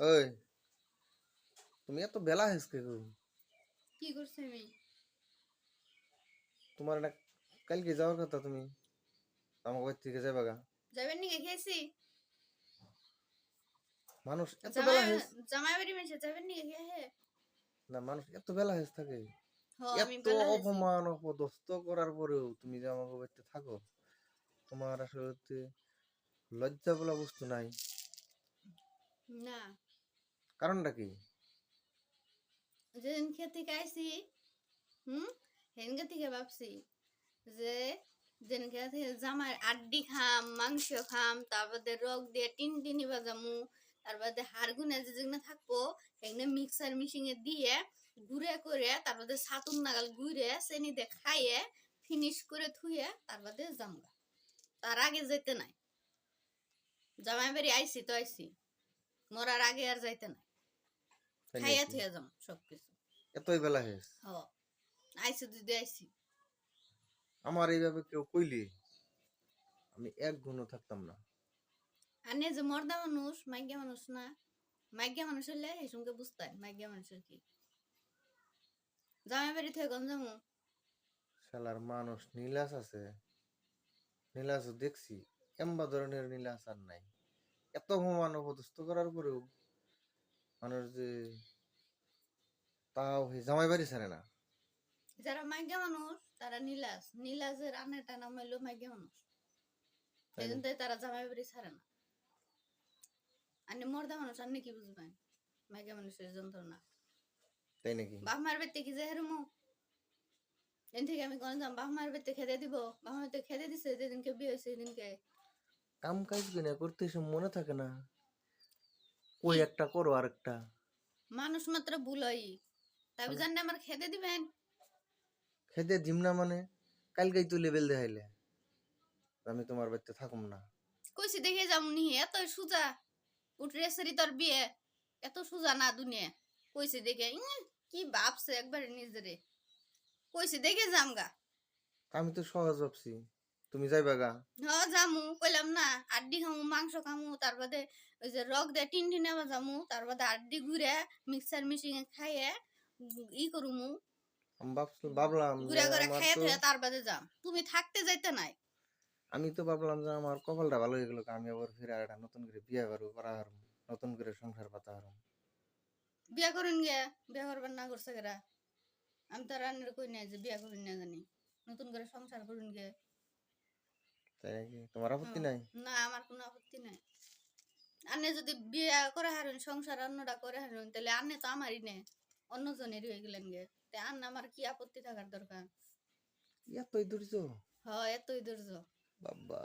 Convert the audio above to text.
ওই তুমি এত বেলা হয়েছে গো? কি করছি আমি? তোমার না কালকে যাওয়ার কথা, তুমি আমার বাড়ি থেকে যাবে গা? যাবেন নি খেয়েছি? মানুষ এত জামাই বেলা হয়েছে? জামাই বাড়ি মেশে যাবেন নি খেয়ে হে? না, মানুষ এত বেলা হয়েছে থাকে? হ আমি এত বেলা হয়েছি। অপমান অপদস্থ করার পরেও তুমি যে আমাকে বাড়িতে থাকো, তোমার আসলে লজ্জা বলা বস্তু নাই? না, কারণটা কি? যেদিন খেতে খাইছি, হুম, সেদিনকে থেকে ভাবছি যে যেদিনকে থেকে জামাই আড্ডি খাম, মাংস খাম, তারপরে রক দিয়ে টিনটিনি বাজামু, তারপরে হাড়গুনে যে যেগুলো থাকবো সেগুলো মিক্সার মিশিংয়ে দিয়ে গুঁড়ে করে তারপরে ছাতুন নাগাল গুঁড়ে চেনি দিয়ে খাইয়ে ফিনিশ করে থুয়ে তারপরে জামগা। তার আগে যেতে নাই। জামাই বাড়ি আইছি তো আইছি, মরার আগে আর যাইতে নাই। তাই খাইয়া নাকি? থুয়ে যাম সবকিছু। এতই বেলা হয়েছে? হ, আইছি দিদি আইছি। আমার এইভাবে কেউ কইলে আমি এক গুণও থাকতাম না। আর নে যে মর্দা মানুষ মাইগ্যা মানুষ না, মাইগ্যা মানুষ হলে এই সঙ্গে বুঝতে মাইগ্যা মানুষের কি। জামাই বাড়ি থেকে গন যামু। শালার মানুষ নীলাস আছে, নীলাসও দেখছি, এম্বা ধরনের নীলাস আর নাই। এত অপমান অপদস্থ করার পরেও মানুষ যে তাও জামাই বাড়ি ছাড়ে না। যারা মাইগ্যা মানুষ তারা নীলাজ, নীলাজের আনেটা নাম হইলো মাইগ্যা মানুষ। তাই এই জন্য নাকি? তারা জামাই বাড়ি ছাড়ে না। আনে মর্দা মানুষ আনে কি বুঝবেন মাইগ্যা মানুষের যন্ত্রণা। তাই নাকি? বাপ মার বাড়িতে কি যে হেরমু, এদিন থেকে আমি কোন যাম বাপ মার বাড়িতে খেতে দিব, বাপ মার বাড়িতে খেতে দিছে যেদিনকে বিয়ে হয়েছে সেদিনকে। কাম কাজ কিনা করতে এসে মনে থাকে না, কি ওই একটা করো আরেকটা। মানুষ মাত্র ভুল হয়, তবে মানে জানলে আমার খেতে দিবেন। খেতে দিম না মানে? কালকেই তো লেবেল দেখাইলে আমি তোমার বাড়িতে থাকুম না। কইছি দেখে যাম নি এত সুজা, উঠরে সারি তোর বিয়ে এত সুজা না দুনিয়া। কইছি দেখে কি ভাবছে একবার নিজেরে, কইছি দেখে যাম গা। আমি তো সহজ ভাবছি তুমি যাইবা গা। হ যামু কইলাম না, আড্ডি খামু মাংস খামু তারপরে ওই যে রক দিয়ে টিন টিনে যামু তারপরে আড্ডি ঘুরে মিক্সার মেশিনে খাইয়ে ই করুমু, আমি ভাবলাম যে ঘুরে ঘুরে আমার খাইয়ে তো, থুয়ে তার বাদে যাম, তুমি থাকতে যাইতে নাই। আমি তো ভাবলাম যে আমার কপালটা ভালো হয়ে গেল, আমি আবার ফিরে একটা নতুন করে বিয়ে করবো, করা হারুম, নতুন করে সংসার পাতা হারুম। বিয়া করুন গে, বিয়া করবার না করছে গেরা, আমি তো রান্নার কই নাই যে বিয়া করুন না জানি, নতুন করে সংসার করুন গে। তাই নাকি? তোমার আপত্তি হুম, নাই? না আমার কোনো আপত্তি নাই। আনে যদি বিয়া করে হারুন সংসার অন্যটা করে হারুন তাহলে আনে তো আমারই নে, অন্য জনের হয়ে গেলেন গে, তে আন আমার কি আপত্তি থাকার দরকার। এতই ধৈর্য? হ এতই ধৈর্য। বাবা,